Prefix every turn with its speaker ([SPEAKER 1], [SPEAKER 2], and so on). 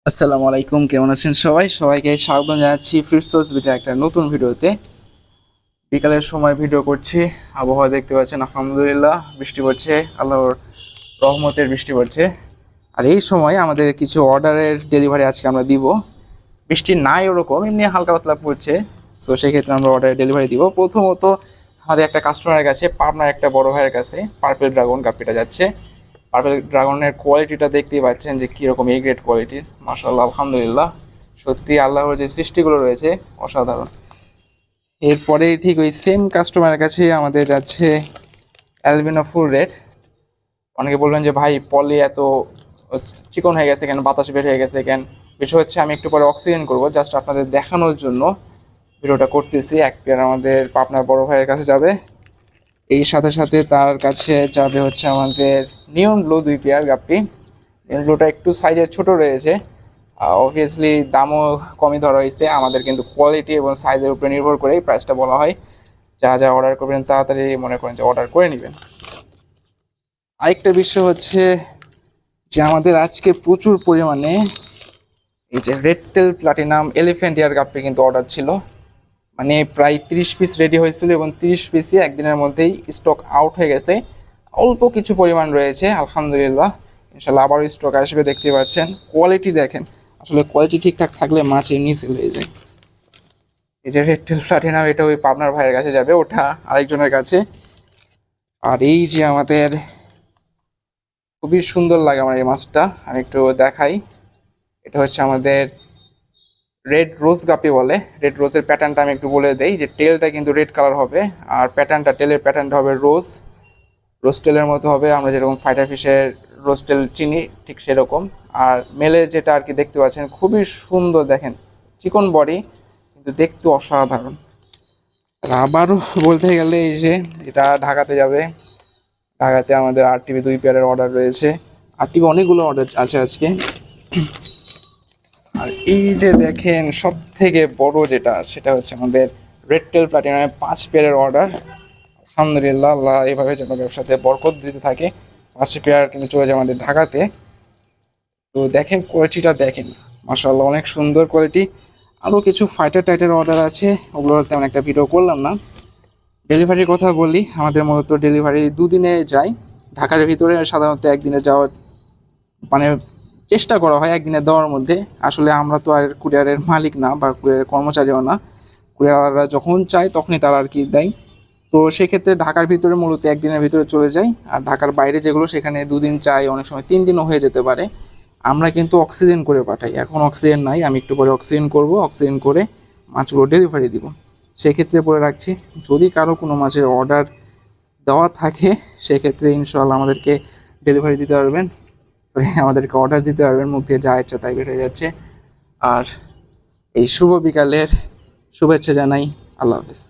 [SPEAKER 1] আসসালামু আলাইকুম, কেমন আছেন সবাই? সবাইকে স্বাগত জানাচ্ছি ফিরসোস ভিডিও একটা নতুন ভিডিওতে। বিকালের সময় ভিডিও করছি। আবহাওয়া দেখতে পাচ্ছেন, আলহামদুলিল্লাহ বৃষ্টি পড়ছে, আল্লাহর রহমতের বৃষ্টি পড়ছে। আর এই সময় আমাদের কিছু অর্ডারের ডেলিভারি আজকে আমরা দিব। বৃষ্টি নাই ওরকম, এমনি হালকা পাতলা পড়ছে। সো সেক্ষেত্রে আমরা অর্ডারের ডেলিভারি দিব। প্রথমত আমাদের একটা কাস্টমারের কাছে, পাবনার একটা বড় ভাইয়ের কাছে পার্পেল ড্রাগন কাপিটা যাচ্ছে। পার্পেল ড্রাগনের কোয়ালিটিটা দেখতেই পাচ্ছেন যে কীরকম এ গ্রেড কোয়ালিটির। মাশাআল্লাহ, আলহামদুলিল্লাহ, সত্যি আল্লাহর যে সৃষ্টিগুলো রয়েছে অসাধারণ। এরপরে ঠিক ওই সেম কাস্টমারের কাছে আমাদের যাচ্ছে অ্যালবিনো ফুল রেড। অনেকে বলবেন যে ভাই পলি এত চিকন হয়ে গেছে কেন, বাতাস বের হয়ে গেছে কেন? বিষয় হচ্ছে আমি একটু পরে অক্সিজেন করবো, জাস্ট আপনাদের দেখানোর জন্য ভিডিওটা করতেছি। এক পেয়ার আমাদের পাবনার বড় ভাইয়ের কাছে যাবে, এই সাথে সাথে তার কাছে যাবে হচ্ছে আমাদের নিয়ন ব্লু 2 পেয়ার গাপ্পি। নিয়ন ব্লুটা একটু সাইজে ছোট রয়েছে, অবভিয়াসলি দামও কমই ধরা হয়েছে। আমাদের কিন্তু কোয়ালিটি এবং সাইজের উপরে নির্ভর করেই প্রাইসটা বলা হয়। যারা যারা অর্ডার করবেন তাড়াতাড়ি মনে করেন যে অর্ডার করে নেবেন। আরেকটা বিষয় হচ্ছে যে আমাদের আজকে প্রচুর পরিমাণে এই যে রেড টেল প্লাটিনাম এলিফ্যান্ট ইয়ার গাপ্পি কিন্তু অর্ডার ছিল। মানে প্রায় 30 পিস রেডি হয়েছিল এবং 30 পিসই একদিনের মধ্যেই স্টক আউট হয়ে গেছে। অল্প কিছু পরিমাণ রয়েছে, আলহামদুলিল্লাহ ইনশাল্লাহ আবারও স্টক আসবে। দেখতে পাচ্ছেন কোয়ালিটি দেখেন, আসলে কোয়ালিটি ঠিকঠাক থাকলে মাছ এমনি সেল হয়ে যায়। এই যে রেড টেল প্লাটিনাম, এটা ওই পাবনার ভাইয়ের কাছে যাবে, ওটা আরেকজনের কাছে। আর এই যে আমাদের খুবই সুন্দর লাগে আমার এই মাছটা, আমি একটু দেখাই। এটা হচ্ছে আমাদের রেড রোজ গাপি বলে। রেড রোজের প্যাটার্নটা আমি একটু বলে দেই, যে টেলটা কিন্তু রেড কালার হবে, আর প্যাটার্নটা, টেলের প্যাটার্নটা হবে রোজ রোজ টেলের মতো হবে। আমরা যেরকম ফাইটার ফিশের রোজ টেল চিনি ঠিক সেরকম। আর মেলে যেটা আর কি দেখতে পাচ্ছেন, খুবই সুন্দর দেখেন, চিকন বডি কিন্তু দেখতে অসাধারণ। আর আবারও বলতে গেলে এই যে এটা ঢাকাতে যাবে। ঢাকাতে আমাদের আরটিভি 2 পেয়ারের অর্ডার রয়েছে। আরটিভি অনেকগুলো অর্ডার আছে আজকে। আর এই যে দেখেন সব থেকে বড় যেটা, সেটা হচ্ছে আমাদের রেড টেল প্লাটিনামের 5 পেয়ারের অর্ডার। আলহামদুলিল্লাহ, আল্লাহ এইভাবে যেন ব্যবসাতে বরকত দিতে থাকে। 5 পেয়ার কিন্তু চলে যায় আমাদের ঢাকাতে। তো দেখেন কোয়ালিটিটা দেখেন, মাশাআল্লাহ অনেক সুন্দর কোয়ালিটি। আরও কিছু ফাইটার টাইটের অর্ডার আছে, ওগুলোর তেমন একটা ভিডিও করলাম না। ডেলিভারির কথা বলি, আমাদের মূলত ডেলিভারি 2 দিনে যায়। ঢাকার ভিতরে সাধারণত একদিনে যাওয়ার মানে চেষ্টা করা হয়, একদিনে দেওয়ার মধ্যে। আসলে আমরা তো আর কুরিয়ারের মালিক না বা কুরিয়ারের কর্মচারীও না, কুরিয়াররা যখন চায় তখনই তারা আর কি দেয়। তো সেক্ষেত্রে ঢাকার ভিতরে মূলত একদিনের ভিতরে চলে যায়। আর ঢাকার বাইরে যেগুলো, সেখানে 2 দিন চাই, অনেক সময় 3 দিনও হয়ে যেতে পারে। আমরা কিন্তু অক্সিজেন করে পাঠাই। এখন অক্সিজেন নাই, আমি একটু পরে অক্সিজেন করব, অক্সিজেন করে মাছগুলো ডেলিভারি দিব। সেক্ষেত্রে বলে রাখছি, যদি কারো কোনো মাছের অর্ডার দেওয়া থাকে সেক্ষেত্রে ইনশাআল্লাহ আমাদেরকে ডেলিভারি দিতে পারবেন, সরি আমাদেরকে অর্ডার দিতে পারবেন। মুখ দিয়ে যা ইচ্ছা তাই বের হয়ে যাচ্ছে। আর এই শুভ বিকালের শুভেচ্ছা জানাই। আল্লাহ হাফেজ।